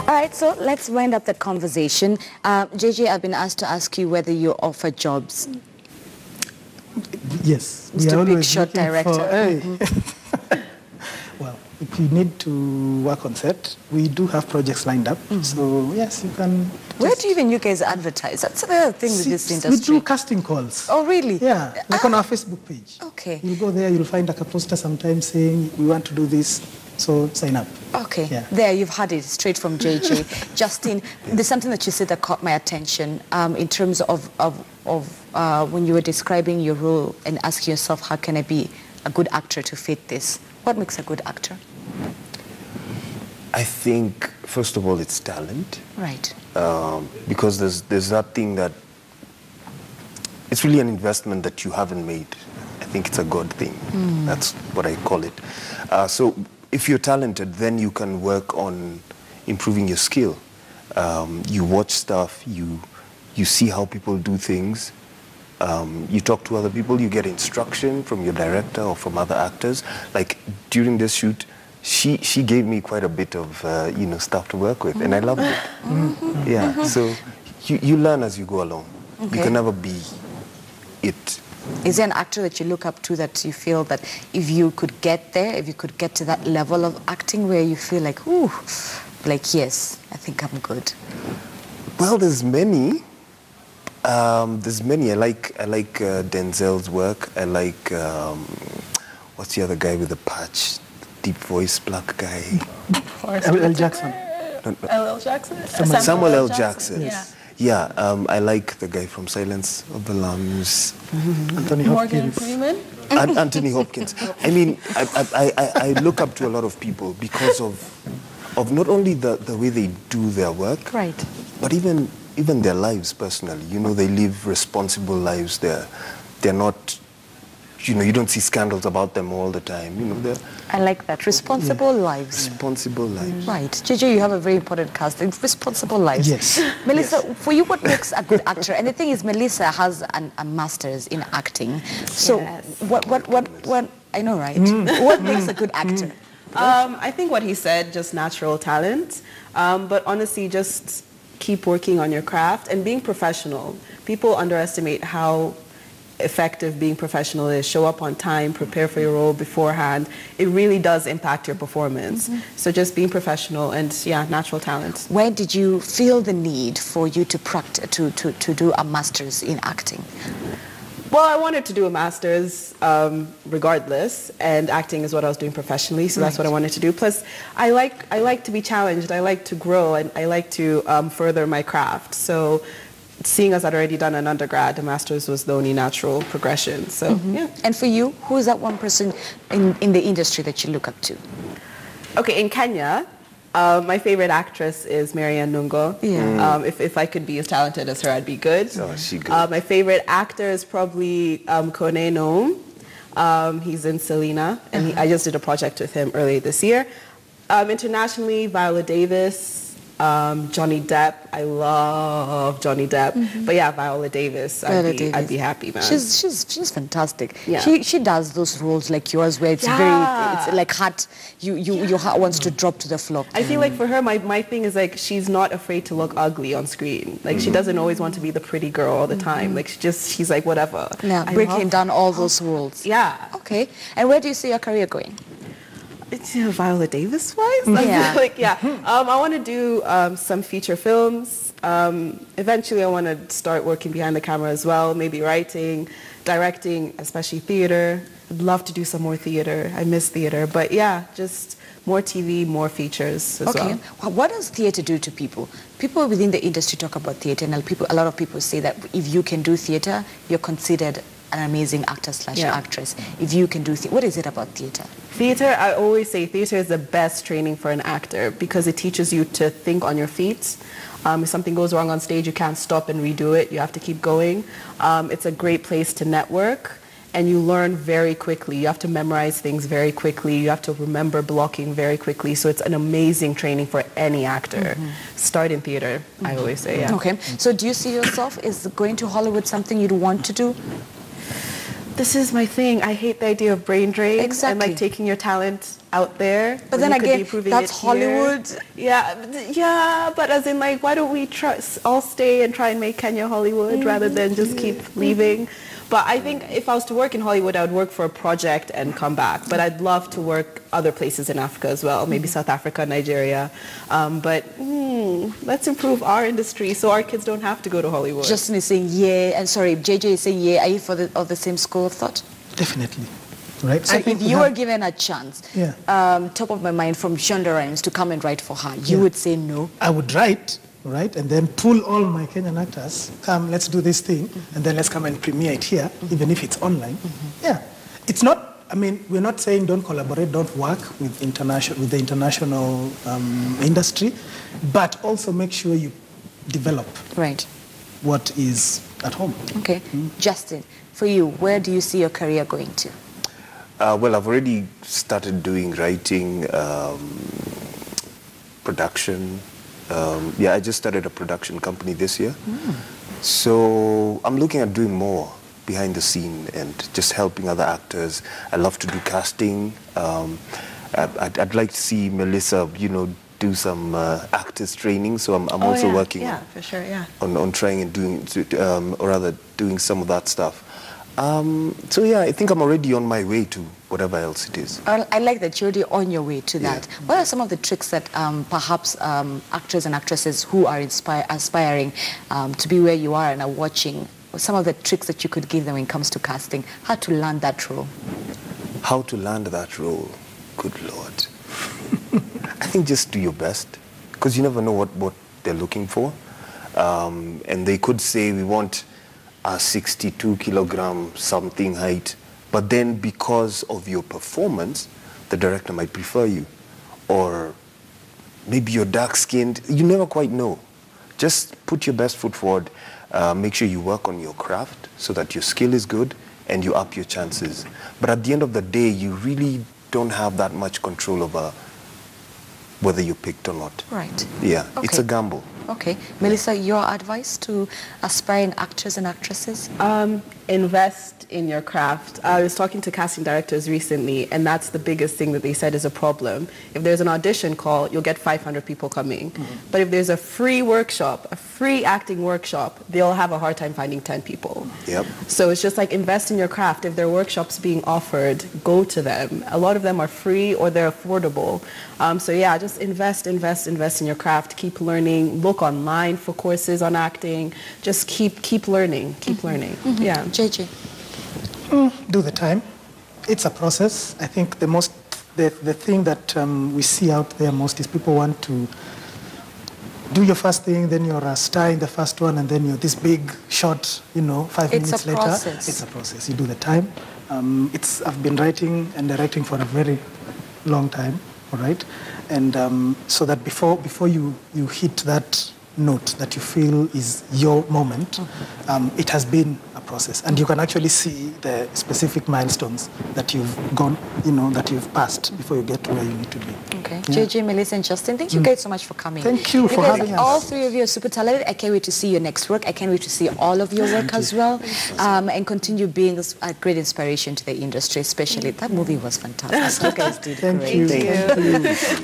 All right, so let's wind up that conversation. JJ, I've been asked to ask you whether you offer jobs. Yes. Mr. Big Shot Director. Well, if you need to work on set, we do have projects lined up. So, yes, you can... Where do even you guys advertise? That's the other thing with this industry. We do casting calls. Oh, really? Yeah, like on our Facebook page. Okay. You'll go there, you'll find like a poster sometimes saying, we want to do this, so sign up. Okay, yeah. There you've had it straight from JJ. Justin, there's something that you said that caught my attention in terms of when you were describing your role and asking yourself, how can I be a good actor to fit this? What makes a good actor? I think, first of all, it's talent. Right. Because there's that thing that, it's really an investment that you haven't made. I think it's a good thing. That's what I call it. So if you're talented, then you can work on improving your skill. You watch stuff, you see how people do things. You talk to other people, you get instruction from your director or from other actors. Like during this shoot, she gave me quite a bit of stuff to work with, and I loved it. Yeah, so you learn as you go along. Okay. You can never be it. Is there an actor that you look up to that you feel that if you could get there, if you could get to that level of acting where you feel like, ooh, like, yes, I think I'm good? Well, there's many. There's many. I like Denzel's work. I like, what's the other guy with the patch? Deep voice, black guy. L. Jackson. L. Jackson? Samuel L. Jackson. Yes. Yeah, I like the guy from Silence of the Lambs. Anthony Morgan Hopkins. Freeman? Anthony Hopkins. I mean, I look up to a lot of people because of not only the way they do their work, right, but even their lives personally. You know, they live responsible lives. They're not, you don't see scandals about them all the time. I like that. Responsible lives. Responsible lives. Right. JJ, you have a very important cast. It's responsible lives. Yes. Melissa, for you, what makes a good actor? And the thing is, Melissa has a master's in acting. So what I know, right? What makes a good actor? I think what he said, just natural talent. But honestly, just keep working on your craft and being professional. People underestimate how effective being professional is. Show up on time, prepare for your role beforehand. It really does impact your performance. So just being professional and natural talent. Where did you feel the need for you to practice to do a master's in acting? Well, I wanted to do a master's regardless, and acting is what I was doing professionally, so that's what I wanted to do. Plus, I like to be challenged, I like to grow, and I like to further my craft. So seeing as I'd already done an undergrad, a master's was the only natural progression. So, yeah. And for you, who is that one person in the industry that you look up to? Okay, in Kenya, my favorite actress is Marianne Nungo. Yeah. If I could be as talented as her, I'd be good. Oh, she good. My favorite actor is probably Kone Noam. He's in Selena, and I just did a project with him earlier this year. Internationally, Viola Davis. Johnny Depp. I love Johnny Depp. But yeah, Viola Davis. I'd be happy, man. She's fantastic. Yeah. She does those roles like yours where it's it's like heart. Your heart wants to drop to the floor. I feel like for her, my thing is like she's not afraid to look ugly on screen. Like she doesn't always want to be the pretty girl all the time. Like she's like whatever. Yeah, breaking down all those walls. Yeah. Okay. And where do you see your career going? It's Viola Davis wise. I want to do some feature films. Eventually I want to start working behind the camera as well, maybe writing, directing, especially theater. I'd love to do some more theater. I miss theater, but yeah, just more TV, more features as well. Well, what does theater do to people? People within the industry talk about theater, and a lot of people say that if you can do theater, you're considered an amazing actor / actress. If you can do what is it about theater? Theater, I always say theater is the best training for an actor because it teaches you to think on your feet. If something goes wrong on stage, you can't stop and redo it. You have to keep going. It's a great place to network, and you learn very quickly. You have to memorize things very quickly. You have to remember blocking very quickly. So it's an amazing training for any actor. Start in theater, I always say, Okay. So do you see yourself as going to Hollywood something you'd want to do? this is my thing. I hate the idea of brain drain Exactly. and like taking your talent out there. But then again, that's Hollywood. Yeah, but as in like, why don't we all stay and try and make Kenya Hollywood rather than just keep leaving? But I think if I was to work in Hollywood, I would work for a project and come back. But I'd love to work other places in Africa as well, maybe South Africa, Nigeria. But let's improve our industry so our kids don't have to go to Hollywood. Justin is saying yeah, and sorry, JJ is saying yeah. Are you of the same school of thought? Definitely. Right. So if you were given a chance, Yeah. top of my mind, from Shonda Rhimes to come and write for her, you would say no? I would write, right, and then pull all my Kenyan actors, come, let's do this thing, and then let's come and premiere it here, even if it's online. Yeah. It's not, I mean, we're not saying don't collaborate, don't work with the international industry, but also make sure you develop Right. what is at home. Okay. Justin, for you, where do you see your career going to? Well, I've already started doing writing, production. I just started a production company this year. So I'm looking at doing more behind the scene and just helping other actors. I love to do casting. I'd like to see Melissa, do some actors training. So I'm also working for sure, on trying and doing some of that stuff. I think I'm already on my way to whatever else it is. I like that you're already on your way to that. What are some of the tricks that perhaps actors and actresses who are aspiring to be where you are and are watching, some of the tricks that you could give them when it comes to casting, how to land that role? How to land that role? Good Lord. I think just do your best, because you never know what they're looking for. And they could say, we want a 62 kilogram something height, but then because of your performance, the director might prefer you. Or maybe you're dark-skinned. You never quite know. Just put your best foot forward. Make sure you work on your craft so that your skill is good and you up your chances. But at the end of the day, you really don't have that much control over whether you're picked or not. Right. Yeah, Okay. It's a gamble. Okay. Melissa, your advice to aspiring actors and actresses? Invest in your craft. I was talking to casting directors recently, and that's the biggest thing that they said is a problem. If there's an audition call, you'll get 500 people coming. But if there's a free workshop, a free acting workshop, they'll have a hard time finding 10 people. Yep. So it's just like invest in your craft. If there are workshops being offered, go to them. A lot of them are free or they're affordable. Just invest in your craft. Keep learning. Look online for courses on acting. Just keep learning. Keep learning. Yeah. JJ? Do the time. It's a process. I think the thing that we see out there most is people want to do your first thing, then you're a star in the first one, and then you're this big shot, 5 minutes later. Process. It's a process. You do the time. I've been writing and directing for a very long time, all right? And so that before you hit that note that you feel is your moment, it has been a process. And you can actually see the specific milestones that you've gone, that you've passed before you get to where you need to be. Okay. JJ, Melissa, and Justin, thank you guys so much for coming. Thank you for having us. All three of you are super talented. I can't wait to see your next work. I can't wait to see all of your work as well. And continue being a great inspiration to the industry, especially. That movie was fantastic. You guys did great. Thank you. All right.